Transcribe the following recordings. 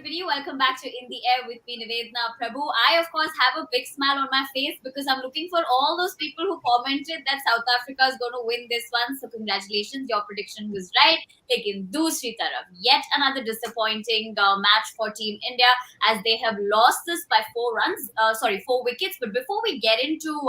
Tripidi. Welcome back to In the Air with me, Nivedna Prabhu. I, of course, have a big smile on my face because I'm looking for all those people who commented that South Africa is going to win this one. So, congratulations, your prediction was right. Lekin dusri taraf, yet another disappointing match for Team India as they have lost this by 4 wickets. But before we get into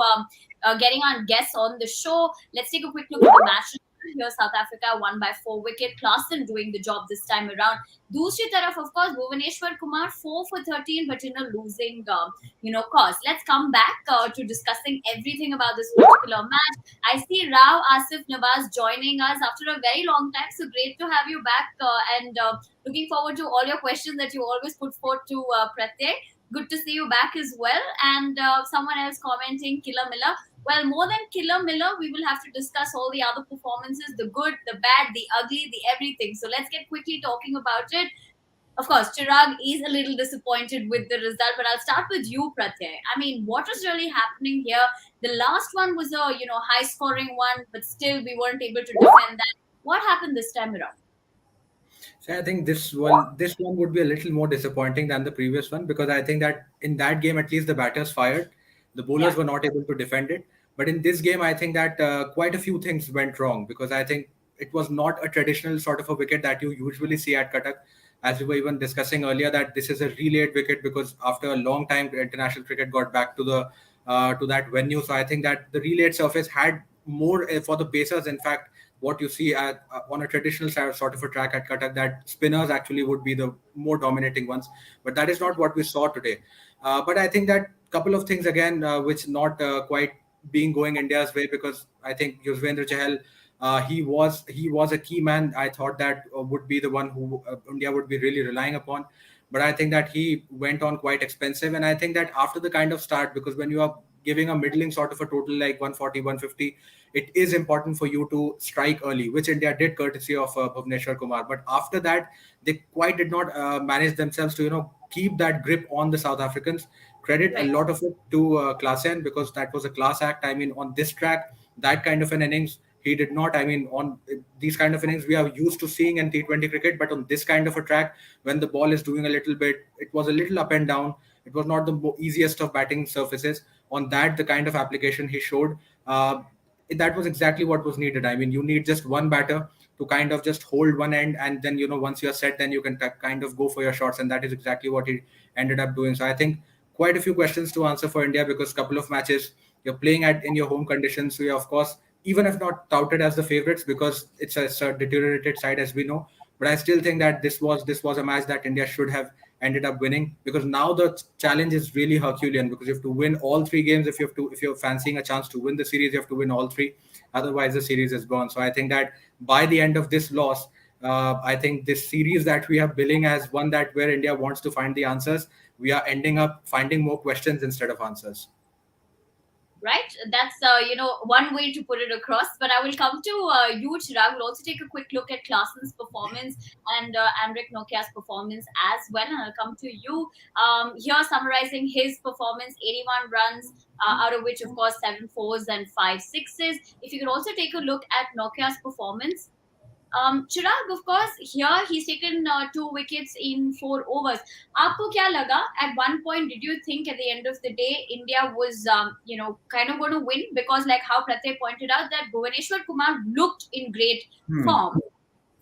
getting our guests on the show, let's take a quick look at the match. Here, South Africa won by 4 wickets. Klaasen doing the job this time around. Dusri taraf, of course, Bhuvaneshwar Kumar 4 for 13, but in a losing, cause. Let's come back to discussing everything about this particular match. I see Rao Asif Nawaz joining us after a very long time. So great to have you back, and looking forward to all your questions that you always put forth to Pratyay. Good to see you back as well. And someone else commenting, Killer Miller. Well, more than Killer Miller, we will have to discuss all the other performances, the good, the bad, the ugly, the everything. So let's get quickly talking about it. Of course, Chirag is a little disappointed with the result, but I'll start with you, Pratyay. I mean, what is really happening here? The last one was a high scoring one, but still we weren't able to defend that. What happened this time around? So I think this one would be a little more disappointing than the previous one because I think that in that game at least the batters fired, the Yeah. bowlers were not able to defend it. But in this game, I think that quite a few things went wrong because I think it was not a traditional sort of a wicket that you usually see at Cuttack. As we were even discussing earlier, that this is a relayed wicket because after a long time, international cricket got back to the to that venue. So I think that the relayed surface had more for the pacers. In fact, what you see on a traditional sort of a track at Cuttack, that spinners actually would be the more dominating ones. But that is not what we saw today. But I think that couple of things again, which not quite being going India's way, because I think Yuzvendra Chahal, he was a key man. I thought that would be the one who India would be really relying upon. But I think that he went on quite expensive. And I think that after the kind of start, because when you are giving a middling sort of a total like 140, 150, it is important for you to strike early, which India did courtesy of Bhuvneshwar Kumar. But after that, they quite did not manage themselves to, keep that grip on the South Africans. Credit a Right. lot of it to Klaasen because that was a class act. I mean, on this track, that kind of an innings, he did not. I mean, on these kind of innings, we are used to seeing in T20 cricket, but on this kind of a track, when the ball is doing a little bit, it was a little up and down. It was not the easiest of batting surfaces. On that, the kind of application he showed, that was exactly what was needed. I mean, you need just one batter to kind of just hold one end, and then once you're set, then you can kind of go for your shots, and that is exactly what he ended up doing. So I think quite a few questions to answer for India because couple of matches you're playing at in your home conditions. So you're of course, even if not touted as the favorites because it's a deteriorated side as we know, but I still think that this was a match that India should have ended up winning because now the challenge is really Herculean because you have to win all three games. If you're fancying a chance to win the series, you have to win all three. Otherwise, the series is gone. So I think that by the end of this loss, I think this series that we are billing as one that where India wants to find the answers, we are ending up finding more questions instead of answers. Right, that's one way to put it across. But I will come to you, Chirag. We'll also take a quick look at Klaasen's performance and Heinrich Nokia's performance as well. And I'll come to you here, summarizing his performance: 81 runs, out of which, of course, 7 4s and 5 6s. If you could also take a look at Nokia's performance. Chirag, of course, here he's taken 2 wickets in 4 overs. आपको क्या लगा? At one point, did you think at the end of the day India was, kind of going to win? Because, like how Pratyay pointed out, that Bhuvaneshwar Kumar looked in great form.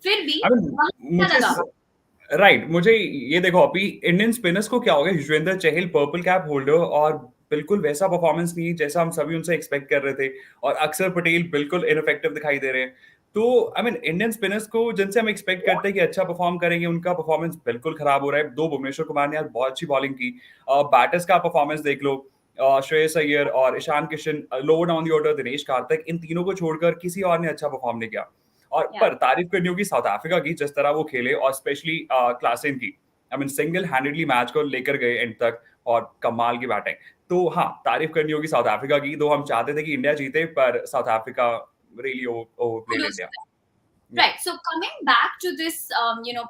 फिर भी I mean वहाँ क्या मुझे लगा? Right मुझे ये देखो अभी इंडियन स्पिनर्स को क्या हो गया Yuzvendra Chahal purple cap holder और बिल्कुल वैसा परफॉर्मेंस नहीं जैसा हम सभी उनसे एक्सपेक्ट कर रहे थे और अक्षर पटेल बिल्कुल इनफेक्टिव दिखाई दे रहे हैं तो आई मीन इंडियन स्पिनर्स को जिनसे हम एक्सपेक्ट करते हैं कि अच्छा परफॉर्म करेंगे उनका परफॉर्मेंस बिल्कुल खराब हो रहा है दो भुवनेश्वर कुमार ने यार बहुत अच्छी बॉलिंग की बैटर्स का परफॉर्मेंस देख लो श्रेयस अय्यर और Ishan Kishan lower down the order Dinesh Karthik इन तीनों को छोड़कर किसी और ने अच्छा परफॉर्म नहीं किया और Yeah. पर तारीफ करनी होगी साउथ अफ्रीका की जिस तरह वो खेले और स्पेशली क्लासेन की I mean single handedly match को लेकर गए एंड तक और कमाल की बैटिंग तो हाँ तारीफ करनी होगी साउथ अफ्रीका की दो हम चाहते थे कि इंडिया जीते पर South Africa really overplayed Kudos. India Right. So coming back to this,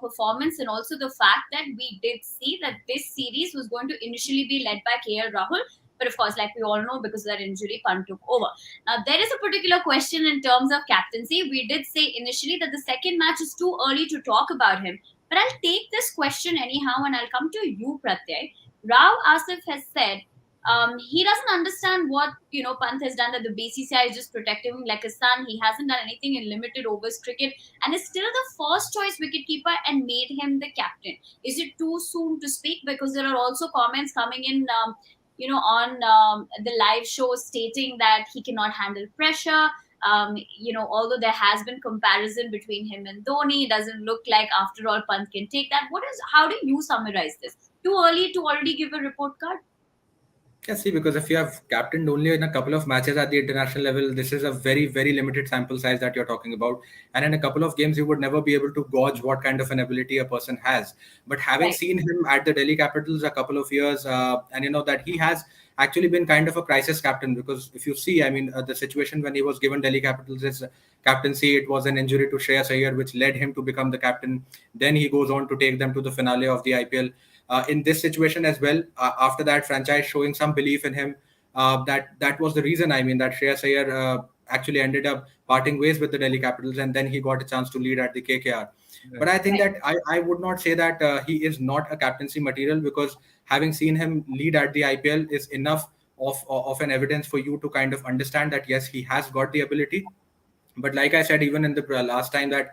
performance, and also the fact that we did see that this series was going to initially be led by KL Rahul, but of course, like we all know, because of that injury, Pant took over. Now there is a particular question in terms of captaincy. We did say initially that the second match is too early to talk about him. But I'll take this question anyhow, and I'll come to you, Pratyay. Rao Asif has said he doesn't understand what Pant has done. That the BCCI is just protecting him like a son. He hasn't done anything in limited overs cricket, and is still the first choice wicketkeeper and made him the captain. Is it too soon to speak? Because there are also comments coming in. On the live show stating that he cannot handle pressure. Although there has been comparison between him and Dhoni, it doesn't look like after all Pant can take that. How do you summarize this? Too early to already give a report card? Yeah, see, because if you have captained only in a couple of matches at the international level, this is a very, very limited sample size that you're talking about. And in a couple of games, you would never be able to gauge what kind of an ability a person has. But having Right. seen him at the Delhi Capitals a couple of years, and you know that he has actually been kind of a crisis captain, because if you see, I mean, the situation when he was given Delhi Capitals' captaincy, it was an injury to Shreyas Iyer, which led him to become the captain. Then he goes on to take them to the finale of the IPL. In this situation as well. After that, franchise showing some belief in him. That was the reason. I mean, that Shreyas Iyer actually ended up parting ways with the Delhi Capitals, and then he got a chance to lead at the KKR. But Right. I think Right. that I would not say that he is not a captaincy material, because having seen him lead at the IPL is enough of an evidence for you to kind of understand that yes, he has got the ability. But like I said, even in the last time, that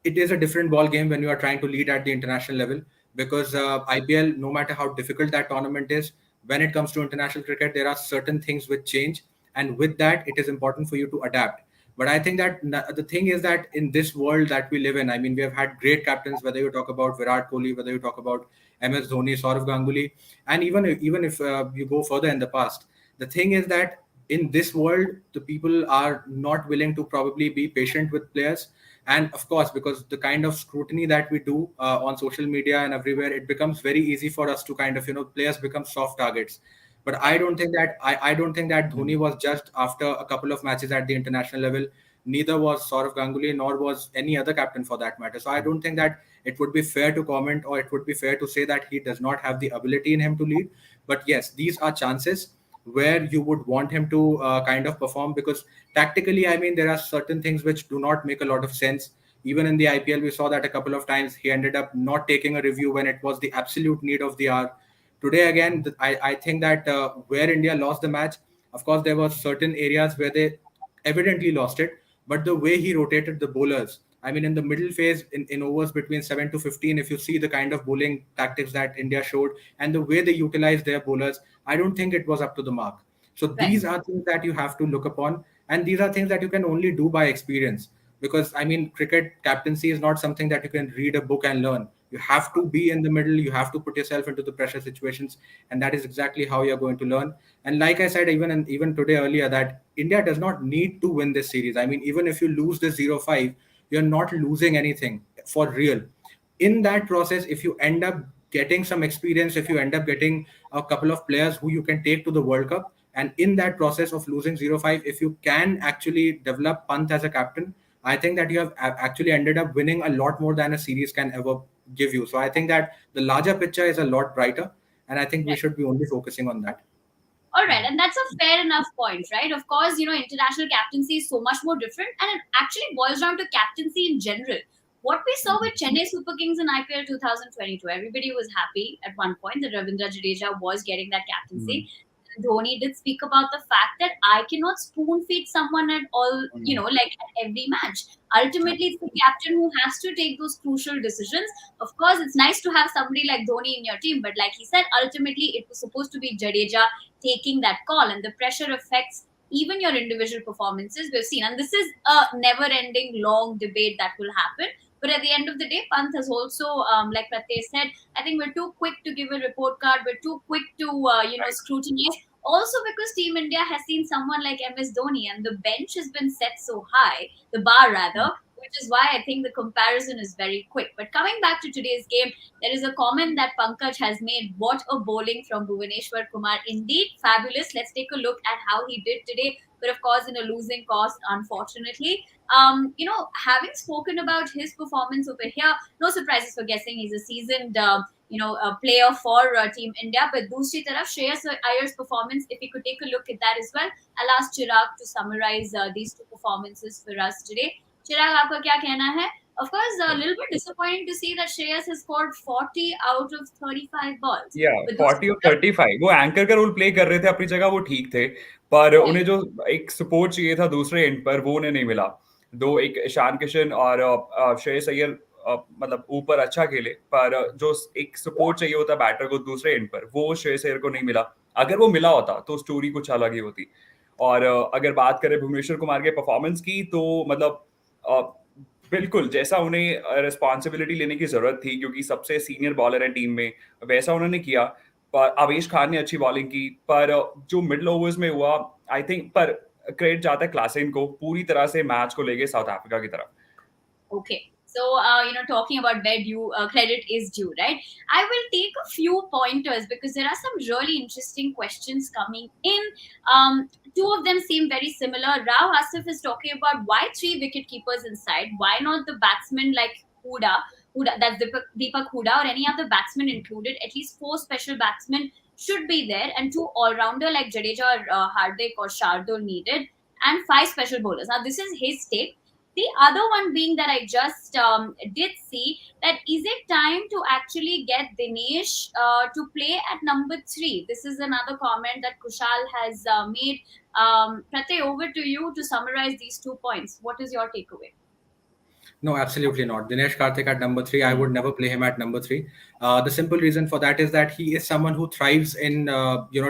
it is a different ball game when you are trying to lead at the international level, because IPL, no matter how difficult that tournament is, when it comes to international cricket, there are certain things which change, and with that, it is important for you to adapt. But I think that the thing is that in this world that we live in, I mean, we have had great captains, whether you talk about Virat Kohli, whether you talk about MS Dhoni, Saurav Ganguly, and even if you go further in the past, the thing is that in this world, the people are not willing to probably be patient with players. And of course, because the kind of scrutiny that we do on social media and everywhere, it becomes very easy for us to kind of, players become soft targets. But I don't think that Dhoni was judged after a couple of matches at the international level. Neither was Saurav Ganguly, nor was any other captain for that matter. So I don't think that it would be fair to comment, or it would be fair to say that he does not have the ability in him to lead. But yes, these are chances where you would want him to kind of perform, because tactically, I mean, there are certain things which do not make a lot of sense. Even in the IPL, we saw that a couple of times he ended up not taking a review when it was the absolute need of the hour. Today, again, I think that where India lost the match, of course, there were certain areas where they evidently lost it. But the way he rotated the bowlers, I mean, in the middle phase, in overs between 7 to 15, if you see the kind of bowling tactics that India showed and the way they utilized their bowlers, I don't think it was up to the mark. So Right. these are things that you have to look upon, and these are things that you can only do by experience. Because I mean, cricket captaincy is not something that you can read a book and learn. You have to be in the middle. You have to put yourself into the pressure situations, and that is exactly how you're going to learn. And like I said, even today earlier, that India does not need to win this series. I mean, even if you lose the 0-5, you're not losing anything for real. In that process, if you end up getting some experience, if you end up getting a couple of players who you can take to the World Cup, and in that process of losing 0-5, if you can actually develop Pant as a captain, I think that you have actually ended up winning a lot more than a series can ever give you. So I think that the larger picture is a lot brighter, and I think we Right. should be only focusing on that. All right, and that's a fair enough point, right? Of course, international captaincy is so much more different, and it actually boils down to captaincy in general. What we saw with Chennai Super Kings in IPL 2022, everybody was happy at one point that Ravindra Jadeja was getting that captaincy. Mm. Dhoni did speak about the fact that I cannot spoon feed someone at all, Mm. like at every match. Ultimately, it's the captain who has to take those crucial decisions. Of course, it's nice to have somebody like Dhoni in your team, but like he said, ultimately it was supposed to be Jadeja taking that call, and the pressure affects even your individual performances. We've seen, and this is a never ending long debate that will happen. But at the end of the day, Pant has also, like Pratyay said, I think we're too quick to give a report card. We're too quick to, scrutinize. Also, because Team India has seen someone like MS Dhoni, and the bench has been set so high, the bar rather, which is why I think the comparison is very quick. But coming back to today's game, there is a comment that Pankaj has made. What a bowling from Bhuvaneshwar Kumar. Indeed, fabulous. Let's take a look at how he did today. But of course, in a losing cause, unfortunately. Having spoken about his performance over here, no surprises for guessing he's a seasoned, player for Team India. But Dusri taraf, Shreyas Iyer's performance, if you could take a look at that as well, I'll ask Chirag to summarize these two performances for us today. चिराग, आपका क्या कहना है? Of course, a little bit disappointing to see that Shreyas has scored 40 out of 35 balls. या But those 40 और 35 वो anchor का role play कर रहे थे अपनी जगह, वो ठीक थे, पर right, उन्हें जो एक सपोर्ट चाहिए था दूसरे एंड पर वो उन्हें नहीं मिला। दो एक ईशान किशन और श्रेयस अय्यर मतलब ऊपर अच्छा खेले, पर जो एक सपोर्ट चाहिए होता बैटर को दूसरे एंड पर वो श्रेयस अय्यर को नहीं मिला। अगर वो मिला होता तो स्टोरी कुछ अलग ही होती। और अगर बात करें भुवनेश्वर कुमार के परफॉर्मेंस की तो मतलब अ, बिल्कुल जैसा उन्हें रिस्पॉन्सिबिलिटी लेने की जरूरत थी क्योंकि सबसे सीनियर बॉलर है टीम में, वैसा उन्होंने किया। पर आवेश खान ने अच्छी बॉलिंग की, पर जो मिडल ओवर्स में हुआ, आई थिंक पर क्रेडिट जाता है क्लासेन को, पूरी तरह से मैच को लेके साउथ अफ्रीका की तरफ। okay. So, talking about where due credit is due, right? I will take a few pointers because there are some really interesting questions coming in. Two of them seem very similar. Rao Asif is talking about why three wicket keepers inside? Why not the batsmen like Huda, that's Deepak Huda, or any other batsman included? At least four special batsmen should be there, and two all-rounder like Jadeja or Hardik or Shardul needed, and five special bowlers. Now, this is his take. The other one being that I just did see that is it time to actually get Dinesh to play at number three? This is another comment that Kushal has made. Pratay, over to you to summarize these 2 points. What is your takeaway? No, absolutely not. Dinesh Karthik at number three, I would never play him at number three. The simple reason for that is that he is someone who thrives in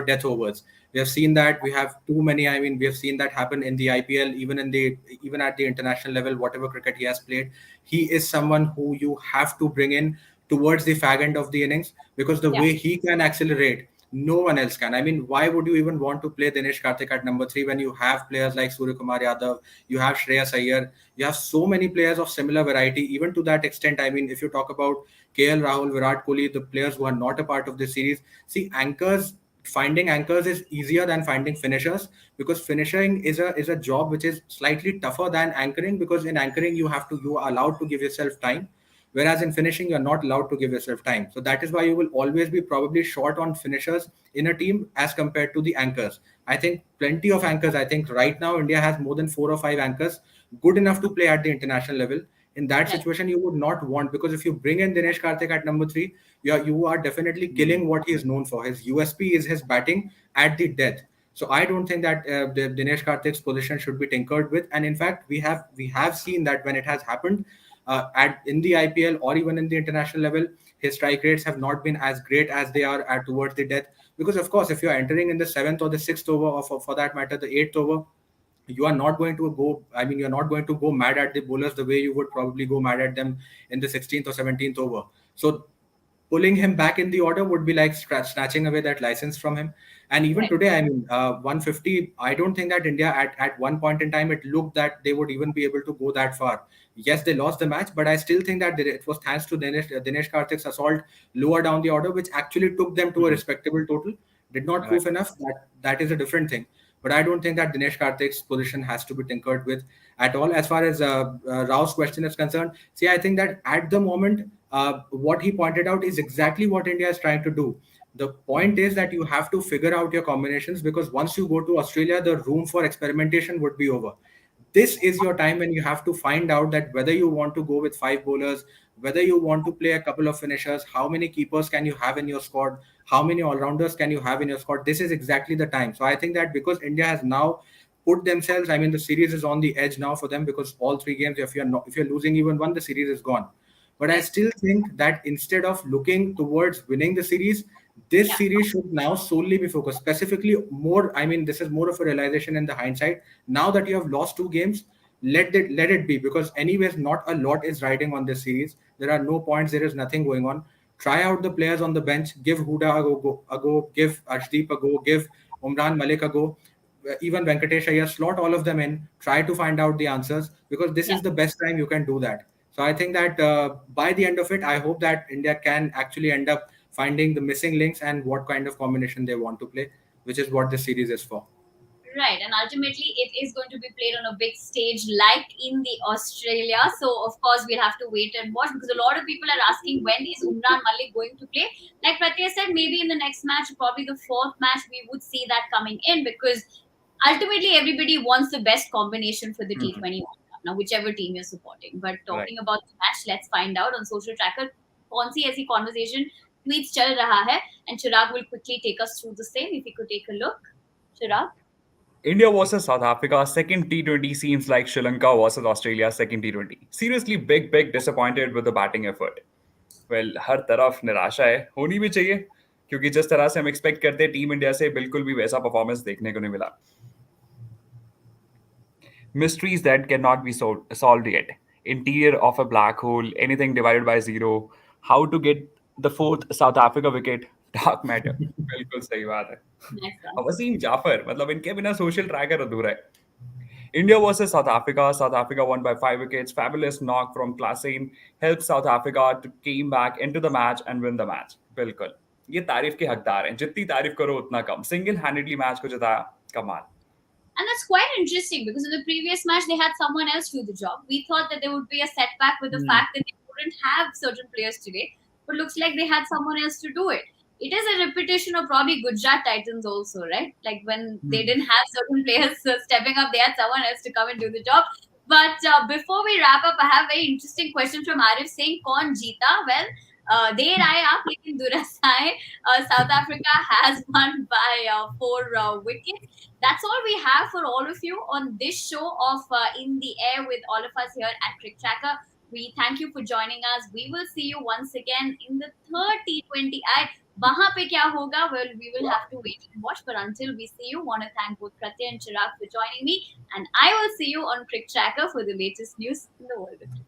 death overs. We have seen that. We have too many. I mean, we have seen that happen in the IPL, even at the international level. Whatever cricket he has played, he is someone who you have to bring in towards the fag end of the innings because the Yeah, way he can accelerate, no one else can. I mean, why would you even want to play Dinesh Karthik at number three when you have players like Surya Kumar Yadav, you have Shreyas Iyer, you have so many players of similar variety, even to that extent. I mean, if you talk about KL Rahul, Virat Kohli, the players who are not a part of this series, see, finding anchors is easier than finding finishers because finishing is a job which is slightly tougher than anchoring because in anchoring you are allowed to give yourself time, whereas in finishing you're not allowed to give yourself time. So that is why you will always be probably short on finishers in a team as compared to the anchors. I think plenty of anchors. I think right now India has more than 4 or 5 anchors good enough to play at the international level. In that right, situation, you would not want, because if you bring in Dinesh Karthik at number three, you are definitely killing what he is known for. His USP is his batting at the death. So I don't think that the Dinesh Karthik's position should be tinkered with. And in fact, we have seen that when it has happened at in the IPL or even in the international level, his strike rates have not been as great as they are at towards the death. Because of course, if you're entering in the seventh or the sixth over, or for that matter, the eighth over, you are not going to go. I mean, you're not going to go mad at the bowlers the way you would probably go mad at them in the 16th or 17th over. So pulling him back in the order would be like snatching away that license from him. And even right. today, I mean, 150, I don't think that India at one point in time, it looked that they would even be able to go that far. Yes, they lost the match, but I still think that it was thanks to Dinesh Karthik's assault lower down the order, which actually took them to a respectable total. Did not Right. prove enough. That is a different thing. But I don't think that Dinesh Karthik's position has to be tinkered with at all. As far as Rao's question is concerned, see, I think that at the moment, what he pointed out is exactly what India is trying to do. The point is that you have to figure out your combinations because once you go to Australia, the room for experimentation would be over. This is your time when you have to find out that whether you want to go with five bowlers, whether you want to play a couple of finishers, how many keepers can you have in your squad, how many all-rounders can you have in your squad. This is exactly the time. So I think that because India has now put themselves, I mean, the series is on the edge now for them because all three games, if you're losing even one, the series is gone. But I Right. still think that instead of looking towards winning the series, this Yeah. series should now solely be focused. Specifically, more. I mean, this is more of a realization in the hindsight. Now that you have lost two games, let it be because anyways, not a lot is riding on this series. There are no points. There is nothing going on. Try out the players on the bench. Give Huda a go. Give Arshdeep a go. Give Umran Malik a go. Even Venkatesh Iyer, slot all of them in. Try to find out the answers because this Yeah. is the best time you can do that. So I think that by the end of it, I hope that India can actually end up finding the missing links and what kind of combination they want to play, which is what the series is for. Right, and ultimately it is going to be played on a big stage like in the Australia. So of course we'll have to wait and watch because a lot of people are asking when is Umran Malik going to play. Like Pratya said, maybe in the next match, probably the fourth match, we would see that coming in because ultimately everybody wants the best combination for the Mhm. T20. now, whichever team you're supporting. But Right. talking about the match, let's find out on social tracker कौन सी ऐसी conversation tweets चल रहा है, and Chirag will quickly take us through the same. If you could take a look, Chirag. India versus South Africa, second T20 seems like Sri Lanka versus Australia, second T20. Seriously, big disappointed with the batting effort. Well, हर तरफ निराशा है, होनी भी चाहिए, क्योंकि जिस तरह से हम एक्सपेक्ट करते हैं टीम इंडिया से बिल्कुल भी वैसा परफॉर्मेंस देखने को नहीं मिला. Mysteries that cannot be solved yet. Interior of a black hole, anything divided by zero, how to get the fourth South Africa wicket, dark matter. बिल्कुल सही बात है. Nice one. अब वसीम जाफर, मतलब इनके बिना सोशल ट्रैकर अधूरा है. India versus South Africa. South Africa won by 5 wickets. Fabulous knock from Klaasen helped South Africa to came back into the match and win the match. बिल्कुल. ये तारीफ के हकदार हैं. जितनी तारीफ करो उतना कम. Single handedly मैच को जिताया. कमाल. And that's quite interesting because in the previous match they had someone else do the job. We thought that there would be a setback with the fact that they couldn't have certain players today, but looks like they had someone else to do it. It is a repetition of probably Gujarat Titans also, right? Like when they didn't have certain players stepping up, they had someone else to come and do the job. But before we wrap up, I have a very interesting question from Arif saying, "Kaun jeeta?" Well, देर आए आप लेकिन दुरुस्त आए. South Africa has won by 4 wickets. That's all we have for all of you on this show of In the Air with all of us here at Cricket Tracker. We thank you for joining us. We will see you once again in the third T20I. वहां पे क्या होगा? Well, we will have to wait and watch. But until we see you, want to thank both Pratyay and Chirag for joining me. And I will see you on Cricket Tracker for the latest news in the world of cricket.